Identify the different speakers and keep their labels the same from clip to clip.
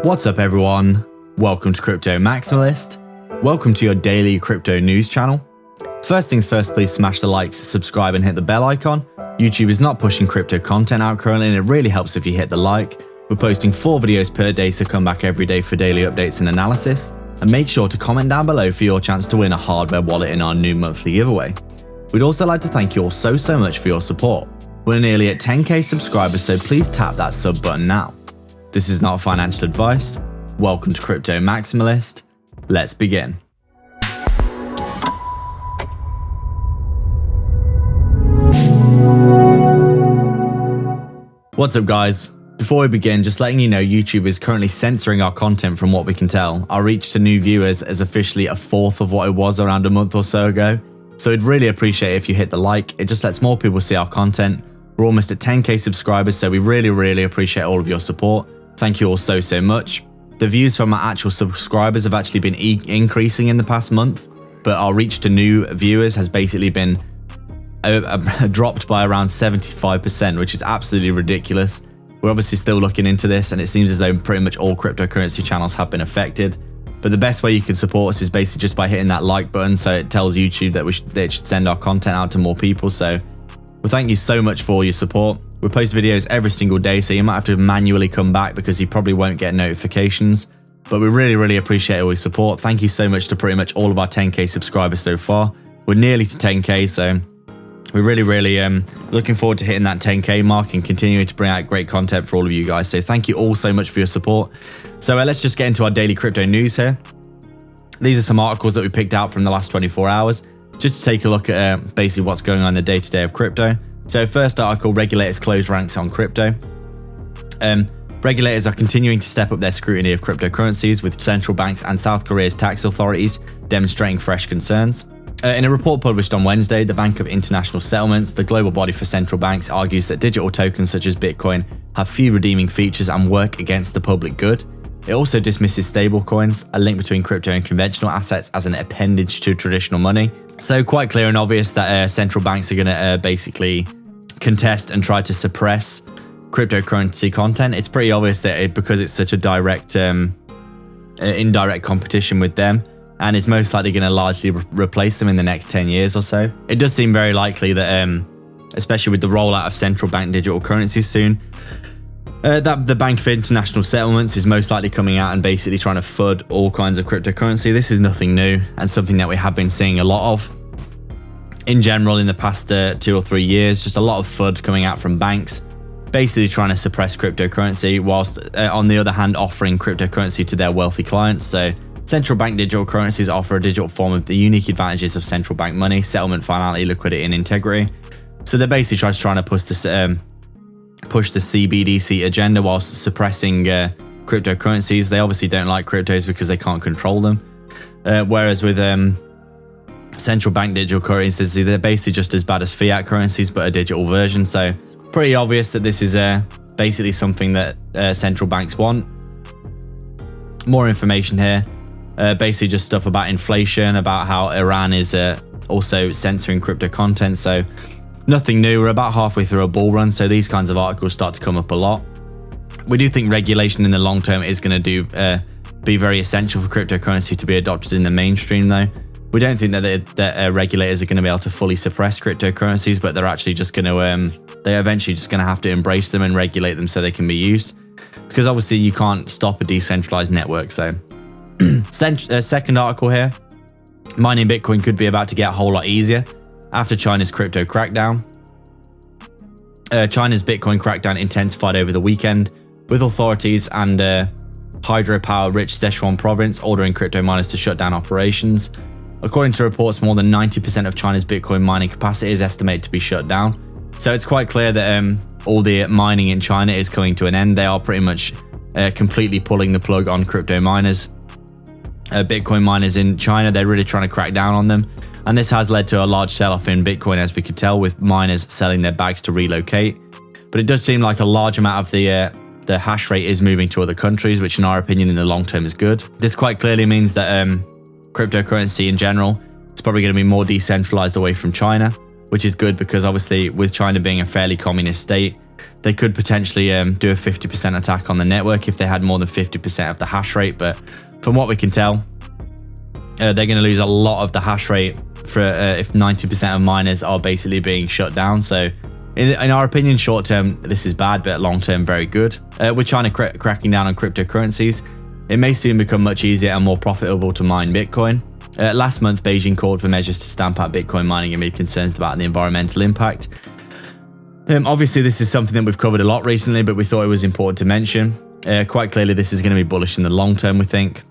Speaker 1: What's up everyone? Welcome to Crypto Maximalist. Welcome to your daily crypto news channel. First things first, please smash the like, subscribe and hit the bell icon. YouTube is not pushing crypto content out currently and it really helps if you hit the like. We're posting 4 videos per day, so come back every day for daily updates and analysis. And make sure to comment down below for your chance to win a hardware wallet in our new monthly giveaway. We'd also like to thank you all so much for your support. We're nearly at 10k subscribers, so please tap that sub button now. This is not financial advice. Welcome to Crypto Maximalist. Let's begin. What's up guys? Before we begin, just letting you know YouTube is currently censoring our content from what we can tell. Our reach to new viewers is officially a fourth of what it was around a month or so ago. So I'd really appreciate it if you hit the like. It just lets more people see our content. We're almost at 10k subscribers, so we really appreciate all of your support. Thank you all so much. The views from our actual subscribers have actually been increasing in the past month, but our reach to new viewers has basically been dropped by around 75%, which is absolutely ridiculous. We're obviously still looking into this, and it seems as though pretty much all cryptocurrency channels have been affected. But the best way you can support us is basically just by hitting that like button, so it tells YouTube that it should send our content out to more people. So well, thank you so much for all your support. We post videos every single day, so you might have to manually come back because you probably won't get notifications. But we really appreciate all your support. Thank you so much to pretty much all of our 10k subscribers so far. We're nearly to 10k, so we're really looking forward to hitting that 10k mark and continuing to bring out great content for all of you guys. So thank you all so much for your support. So let's just get into our daily crypto news here. These are some articles that we picked out from the last 24 hours, just to take a look at basically what's going on in the day-to-day of crypto. So first article, regulators close ranks on crypto. Regulators are continuing to step up their scrutiny of cryptocurrencies, with central banks and South Korea's tax authorities demonstrating fresh concerns. In a report published on Wednesday, the Bank of International Settlements, the global body for central banks, argues that digital tokens such as Bitcoin have few redeeming features and work against the public good. It also dismisses stablecoins, a link between crypto and conventional assets, as an appendage to traditional money. So quite clear and obvious that central banks are going to basically contest and try to suppress cryptocurrency content. It's pretty obvious that because it's such a direct, indirect competition with them, and it's most likely going to largely replace them in the next 10 years or so. It does seem very likely that, especially with the rollout of central bank digital currencies soon, that the Bank of International Settlements is most likely coming out and basically trying to FUD all kinds of cryptocurrency. This is nothing new and something that we have been seeing a lot of in general in the past 2 or 3 years. Just a lot of FUD coming out from banks, basically trying to suppress cryptocurrency, whilst on the other hand offering cryptocurrency to their wealthy clients. So central bank digital currencies offer a digital form of the unique advantages of central bank money, settlement, finality, liquidity and integrity. So they're basically trying to push this push the CBDC agenda whilst suppressing cryptocurrencies. They obviously don't like cryptos because they can't control them. Whereas with central bank digital currencies, they're basically just as bad as fiat currencies, but a digital version. So pretty obvious that this is basically something that central banks want. More information here. Basically just stuff about inflation, about how Iran is also censoring crypto content. So nothing new. We're about halfway through a bull run, so these kinds of articles start to come up a lot. We do think regulation in the long term is going to be very essential for cryptocurrency to be adopted in the mainstream, though. We don't think that regulators are going to be able to fully suppress cryptocurrencies, but they're actually just going to they're eventually just going to have to embrace them and regulate them so they can be used, because obviously you can't stop a decentralized network. So second article here, mining Bitcoin could be about to get a whole lot easier after China's crypto crackdown. China's Bitcoin crackdown intensified over the weekend, with authorities and hydropower-rich Sichuan province ordering crypto miners to shut down operations. According to reports, more than 90% of China's Bitcoin mining capacity is estimated to be shut down. So it's quite clear that all the mining in China is coming to an end. They are pretty much completely pulling the plug on crypto miners. Bitcoin miners in China, they're really trying to crack down on them. And this has led to a large sell-off in Bitcoin, as we could tell, with miners selling their bags to relocate. But it does seem like a large amount of the hash rate is moving to other countries, which in our opinion in the long term is good. This quite clearly means that cryptocurrency in general is probably going to be more decentralized away from China, which is good because obviously with China being a fairly communist state, they could potentially do a 50% attack on the network if they had more than 50% of the hash rate. But from what we can tell, they're going to lose a lot of the hash rate for if 90% of miners are basically being shut down. So in our opinion, short term, this is bad, but long term, very good. With China cracking down on cryptocurrencies, it may soon become much easier and more profitable to mine Bitcoin. Last month, Beijing called for measures to stamp out Bitcoin mining amid concerns about the environmental impact. Obviously, this is something that we've covered a lot recently, but we thought it was important to mention. Quite clearly, this is going to be bullish in the long term, we think.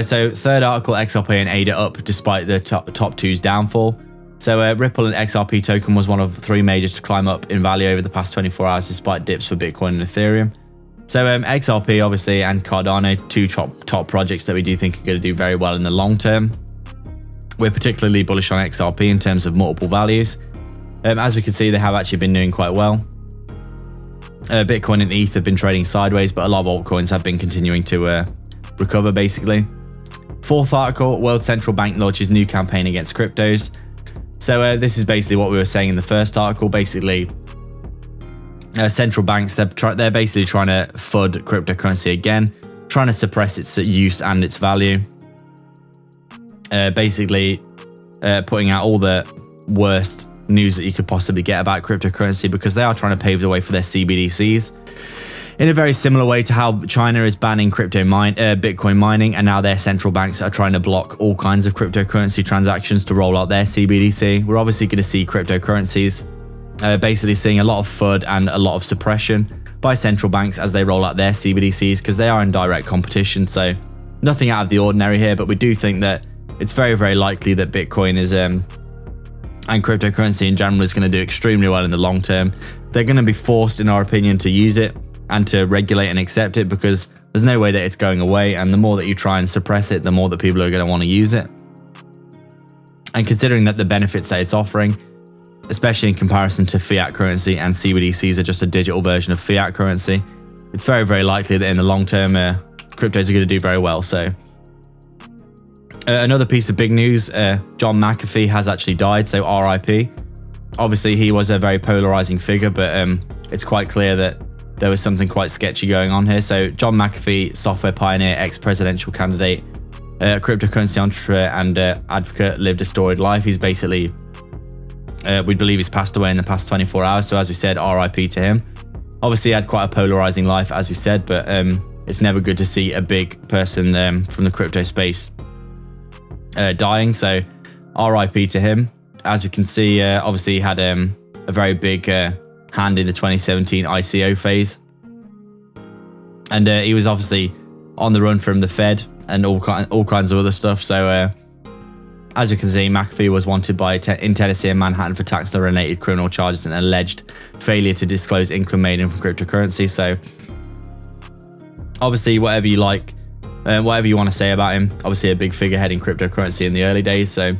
Speaker 1: So third article, XRP and ADA up despite the top two's downfall. So Ripple and XRP token was one of 3 majors to climb up in value over the past 24 hours despite dips for Bitcoin and Ethereum. So XRP obviously and Cardano, 2 top projects that we do think are going to do very well in the long term. We're particularly bullish on XRP in terms of multiple values. As we can see, they have actually been doing quite well. Bitcoin and ETH have been trading sideways, but a lot of altcoins have been continuing to recover basically. Fourth article, World Central Bank launches new campaign against cryptos. So this is basically what we were saying in the first article. Basically, central banks, they're basically trying to FUD cryptocurrency again, trying to suppress its use and its value. Basically, putting out all the worst news that you could possibly get about cryptocurrency because they are trying to pave the way for their CBDCs. In a very similar way to how China is banning Bitcoin mining, and now their central banks are trying to block all kinds of cryptocurrency transactions to roll out their CBDC. We're obviously going to see cryptocurrencies basically seeing a lot of FUD and a lot of suppression by central banks as they roll out their CBDCs because they are in direct competition. So nothing out of the ordinary here, but we do think that it's very, very likely that Bitcoin is and cryptocurrency in general is going to do extremely well in the long term. They're going to be forced, in our opinion, to use it and to regulate and accept it because there's no way that it's going away, and the more that you try and suppress it, the more that people are going to want to use it. And considering that the benefits that it's offering, especially in comparison to fiat currency, and CBDCs are just a digital version of fiat currency, it's very, very likely that in the long term, cryptos are going to do very well. So another piece of big news, John McAfee has actually died, so RIP. Obviously, he was a very polarizing figure, but it's quite clear that there was something quite sketchy going on here. So John McAfee, software pioneer, ex-presidential candidate, cryptocurrency entrepreneur and advocate, lived a storied life. He's basically, we believe he's passed away in the past 24 hours. So as we said, RIP to him. Obviously, he had quite a polarizing life, as we said, but it's never good to see a big person from the crypto space dying. So RIP to him. As we can see, obviously he had a very big hand in the 2017 ICO phase, and he was obviously on the run from the Fed and all kinds of other stuff. So as you can see, McAfee was wanted in Tennessee and Manhattan for tax-related criminal charges and alleged failure to disclose income made in from cryptocurrency. So obviously, whatever you like, whatever you want to say about him, obviously a big figurehead in cryptocurrency in the early days. So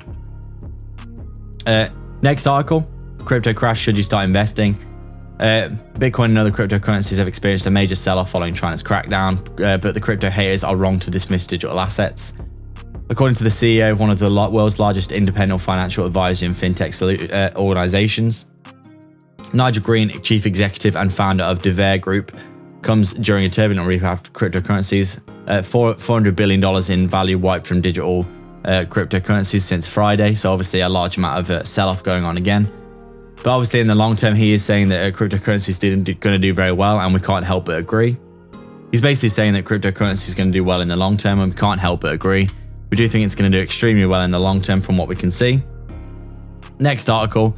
Speaker 1: next article, crypto crash, should you start investing? Bitcoin and other cryptocurrencies have experienced a major sell-off following China's crackdown, but the crypto haters are wrong to dismiss digital assets. According to the CEO of one of the world's largest independent financial advisory and fintech organizations, Nigel Green, chief executive and founder of DeVere Group, comes during a turbulent rebound of cryptocurrencies. $400 billion in value wiped from digital cryptocurrencies since Friday, so obviously a large amount of sell-off going on again. But obviously in the long term, he is saying that cryptocurrency is going to do very well, and we can't help but agree. He's basically saying that cryptocurrency is going to do well in the long term, and we can't help but agree. We do think it's going to do extremely well in the long term from what we can see. Next article,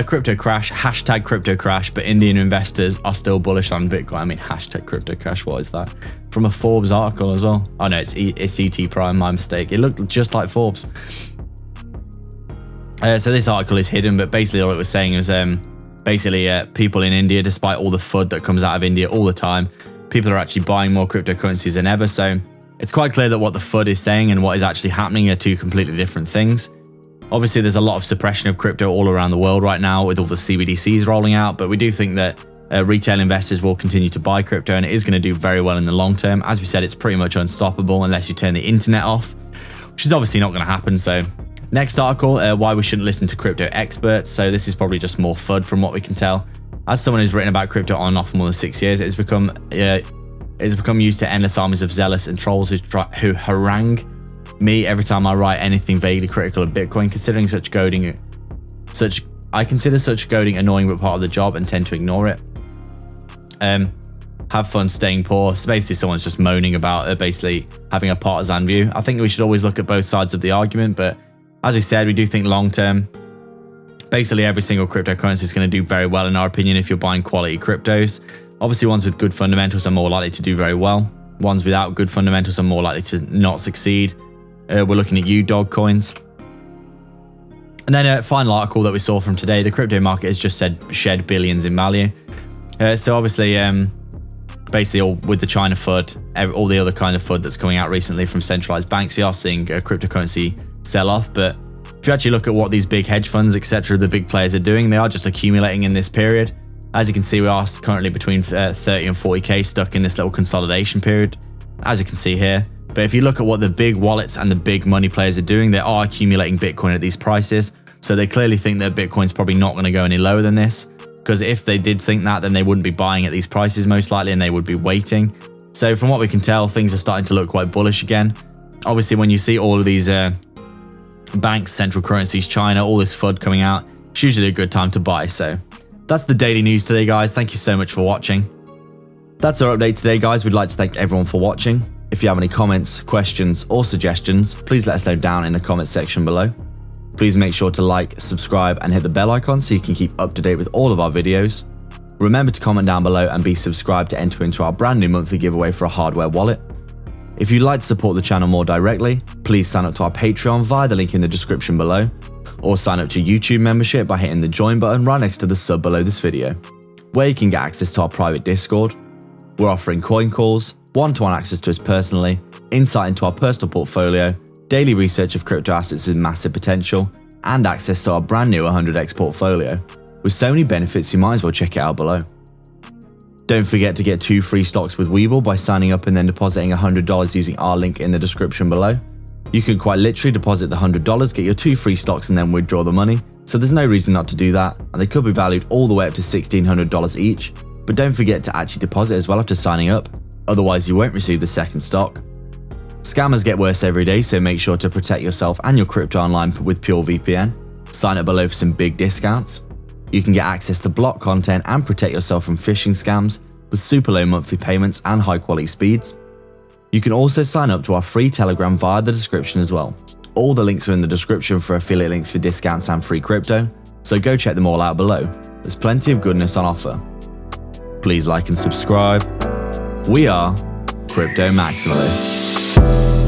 Speaker 1: crypto crash, hashtag crypto crash, but Indian investors are still bullish on Bitcoin. I mean, hashtag crypto crash, what is that? From a Forbes article as well. Oh no, it's ET Prime, my mistake. It looked just like Forbes. So this article is hidden, but basically all it was saying was people in India, despite all the FUD that comes out of India all the time, people are actually buying more cryptocurrencies than ever. So it's quite clear that what the FUD is saying and what is actually happening are two completely different things. Obviously, there's a lot of suppression of crypto all around the world right now with all the CBDCs rolling out, but we do think that retail investors will continue to buy crypto, and it is going to do very well in the long term. As we said, it's pretty much unstoppable unless you turn the internet off, which is obviously not going to happen. So next article, why we shouldn't listen to crypto experts. So this is probably just more FUD from what we can tell. As someone who's written about crypto on and off for more than 6 years, it's become used to endless armies of zealous and trolls who harangue me every time I write anything vaguely critical of Bitcoin. I consider such goading annoying but part of the job and tend to ignore it. Have fun staying poor. So basically someone's just moaning about basically having a partisan view. I think we should always look at both sides of the argument, but as we said, we do think long term, basically every single cryptocurrency is going to do very well in our opinion if you're buying quality cryptos. Obviously ones with good fundamentals are more likely to do very well. Ones without good fundamentals are more likely to not succeed. We're looking at Altcoins. And then a final article that we saw from today, the crypto market has just shed billions in value. So obviously, basically all with the China FUD, all the other kind of FUD that's coming out recently from centralized banks, we are seeing a cryptocurrency sell off. But if you actually look at what these big hedge funds, etc., the big players are doing, they are just accumulating in this period. As you can see, we are currently between 30 and 40k stuck in this little consolidation period, as you can see here. But if you look at what the big wallets and the big money players are doing, they are accumulating Bitcoin at these prices. So they clearly think that Bitcoin's probably not going to go any lower than this. Because if they did think that, then they wouldn't be buying at these prices most likely, and they would be waiting. So from what we can tell, things are starting to look quite bullish again. Obviously, when you see all of these banks, central currencies, China, all this FUD coming out, it's usually a good time to buy. So that's the daily news today, guys. Thank you so much for watching. That's our update today, guys. We'd like to thank everyone for watching. If you have any comments, questions, or suggestions, please let us know down in the comments section below. Please make sure to like, subscribe, and hit the bell icon so you can keep up to date with all of our videos. Remember to comment down below and be subscribed to enter into our brand new monthly giveaway for a hardware wallet. If you'd like to support the channel more directly, please sign up to our Patreon via the link in the description below, or sign up to YouTube membership by hitting the join button right next to the sub below this video, where you can get access to our private Discord. We're offering coin calls, one-to-one access to us personally, insight into our personal portfolio, daily research of crypto assets with massive potential, and access to our brand new 100x portfolio. With so many benefits, you might as well check it out below. Don't forget to get 2 free stocks with Webull by signing up and then depositing $100 using our link in the description below. You can quite literally deposit the $100, get your 2 free stocks, and then withdraw the money, so there's no reason not to do that, and they could be valued all the way up to $1,600 each. But don't forget to actually deposit as well after signing up, otherwise you won't receive the second stock. Scammers get worse every day, so make sure to protect yourself and your crypto online with Pure VPN. Sign up below for some big discounts. You can get access to block content and protect yourself from phishing scams with super low monthly payments and high quality speeds. You can also sign up to our free Telegram via the description as well. All the links are in the description for affiliate links for discounts and free crypto, so go check them all out below. There's plenty of goodness on offer. Please like and subscribe. We are Crypto Maximalists.